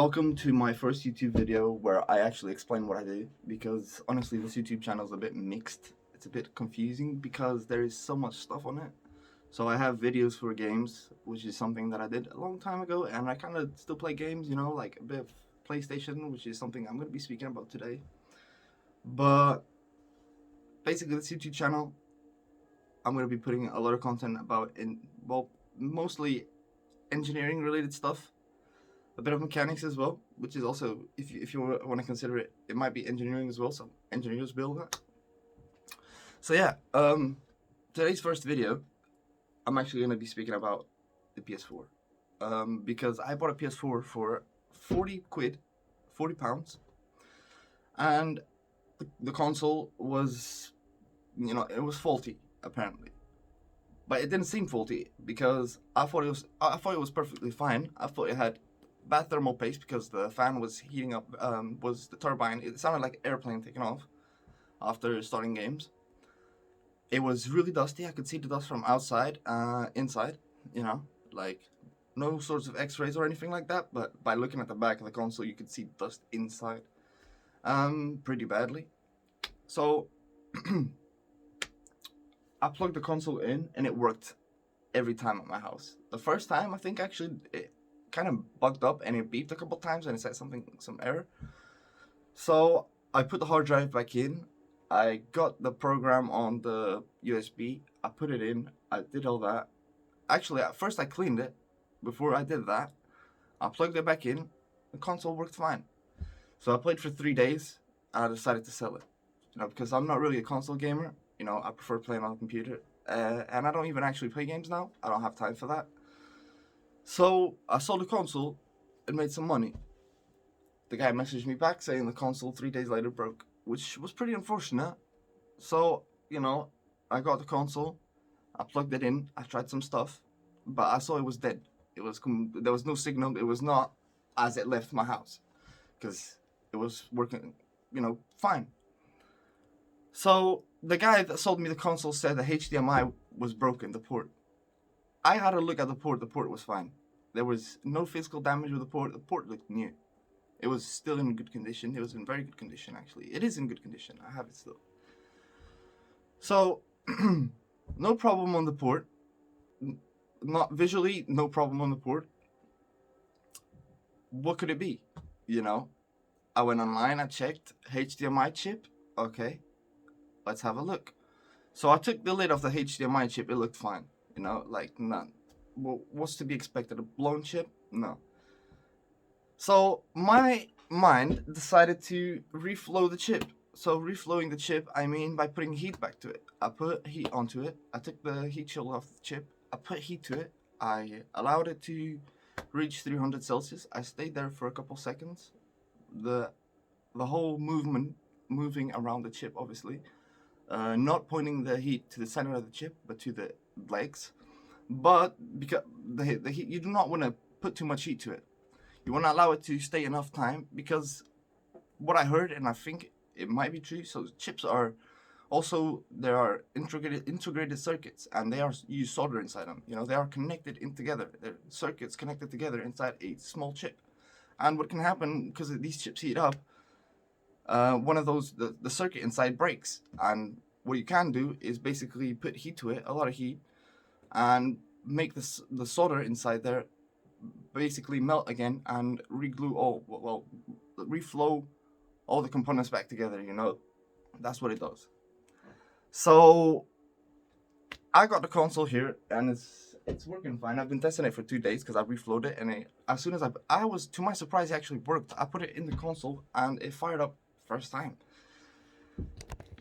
Welcome to my first YouTube video where I actually explain what I do, because honestly this YouTube channel is a bit mixed. It's a bit confusing because there is so much stuff on it. So I have videos for games, which is something that I did a long time ago, and I kind of still play games, you know, like a bit of PlayStation, which is something I'm going to be speaking about today. But basically this YouTube channel, I'm going to be putting a lot of content about, mostly engineering related stuff. A bit of mechanics as well, which is also, if you want to consider it, it might be engineering as well, so engineers build that. So yeah, today's first video, I'm actually going to be speaking about the PS4. Because I bought a PS4 for 40 quid, 40 pounds, and the console was, it was faulty, apparently. But it didn't seem faulty, because I thought it was perfectly fine. I thought it had bad thermal paste because the fan was heating up, was the turbine. It sounded like an airplane taking off after starting games. It was really dusty. I could see the dust from outside, inside, like no sorts of x-rays or anything like that, but by looking at the back of the console you could see dust inside, pretty badly. So I plugged the console in and it worked every time at my house. The first time, I think actually it kind of bugged up and it beeped a couple times and it said some error. So I put the hard drive back in. I got the program on the USB. I put it in. I did all that. Actually, at first I cleaned it. Before I did that, I plugged it back in. The console worked fine. So I played for 3 days and I decided to sell it. Because I'm not really a console gamer. I prefer playing on a computer. And I don't even actually play games now. I don't have time for that. So I sold the console and made some money. The guy messaged me back saying the console 3 days later broke, which was pretty unfortunate. So, I got the console, I plugged it in, I tried some stuff, but I saw it was dead. There was no signal. It was not as it left my house, because it was working, fine. So the guy that sold me the console said the HDMI was broken, the port. I had a look at the port was fine. There was no physical damage with the port looked new. It was still in good condition. It was in very good condition, actually. It is in good condition. I have it still. So, no problem on the port. Not visually, no problem on the port. What could it be? I went online, I checked, HDMI chip. Okay, let's have a look. So I took the lid off the HDMI chip. It looked fine. Like none. What's to be expected? A blown chip? No. So my mind decided to reflow the chip. So reflowing the chip, I mean by putting heat back to it. I put heat onto it. I took the heat shield off the chip. I put heat to it. I allowed it to reach 300 Celsius. I stayed there for a couple seconds. The whole moving around the chip, obviously. Not pointing the heat to the center of the chip, but to the legs. But because the heat, you do not want to put too much heat to it. You want to allow it to stay enough time, because what I heard, and I think it might be true, so chips are also, there are integrated circuits, and they use solder inside them. They are connected in together. They're circuits connected together inside a small chip. And what can happen, because these chips heat up, one of those, the circuit inside breaks. And what you can do is basically put heat to it, a lot of heat, and make the solder inside there basically melt again and reflow all the components back together. That's what it does. So I got the console here and it's working fine. I've been testing it for 2 days because I reflowed it, and as soon as I was, to my surprise, it actually worked. I put it in the console and it fired up first time.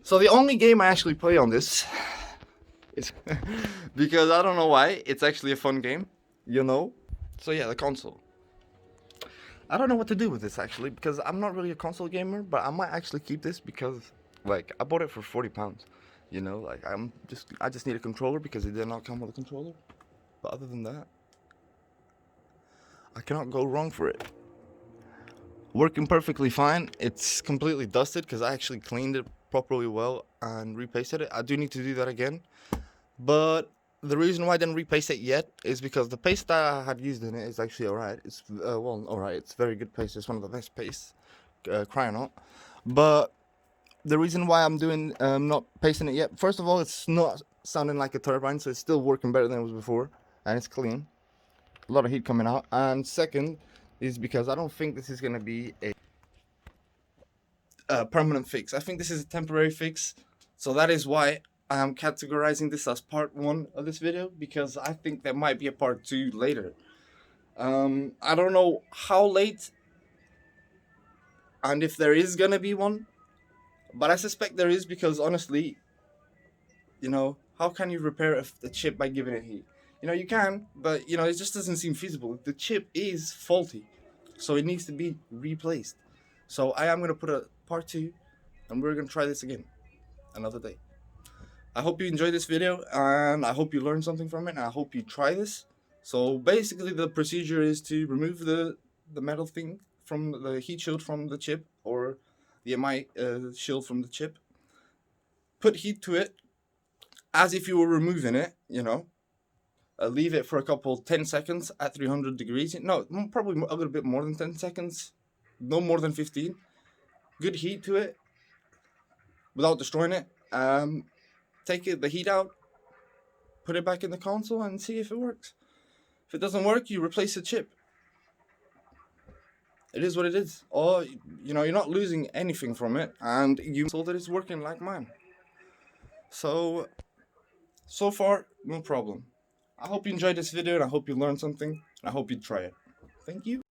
So the only game I actually play on this is because I don't know why, it's actually a fun game, So yeah, the console. I don't know what to do with this actually, because I'm not really a console gamer, but I might actually keep this because, I bought it for 40 pounds. I just need a controller because it did not come with a controller. But other than that, I cannot go wrong for it. Working perfectly fine. It's completely dusted because I actually cleaned it properly well and repasted it. I do need to do that again. But the reason why I didn't repaste it yet is because the paste that I had used in it is actually alright. It's well, alright. It's very good paste. It's one of the best pastes, crying out. But the reason why I'm doing not pasting it yet, first of all, it's not sounding like a turbine, so it's still working better than it was before, and it's clean. A lot of heat coming out. And second is because I don't think this is gonna be a permanent fix. I think this is a temporary fix, so that is why I am categorizing this as part 1 of this video, because I think there might be a part 2 later. I don't know how late and if there is gonna be one, but I suspect there is, because honestly, you know, how can you repair a chip by giving it heat? You know, you can, but you know, it just doesn't seem feasible. The chip is faulty, so it needs to be replaced. So I am gonna put a part 2, and we're gonna try this again another day. I hope you enjoyed this video, and I hope you learned something from it, and I hope you try this. So basically the procedure is to remove the metal thing from the heat shield from the chip, or the MI shield from the chip. Put heat to it as if you were removing it, you know. Leave it for a couple 10 seconds at 300 degrees. No, probably a little bit more than 10 seconds. No more than 15. Good heat to it without destroying it. Take the heat out, put it back in the console, and see if it works. If it doesn't work, you replace the chip. It is what it is. Or, you know, you're not losing anything from it, and you saw that it's working like mine. So far, no problem. I hope you enjoyed this video, and I hope you learned something, and I hope you try it. Thank you.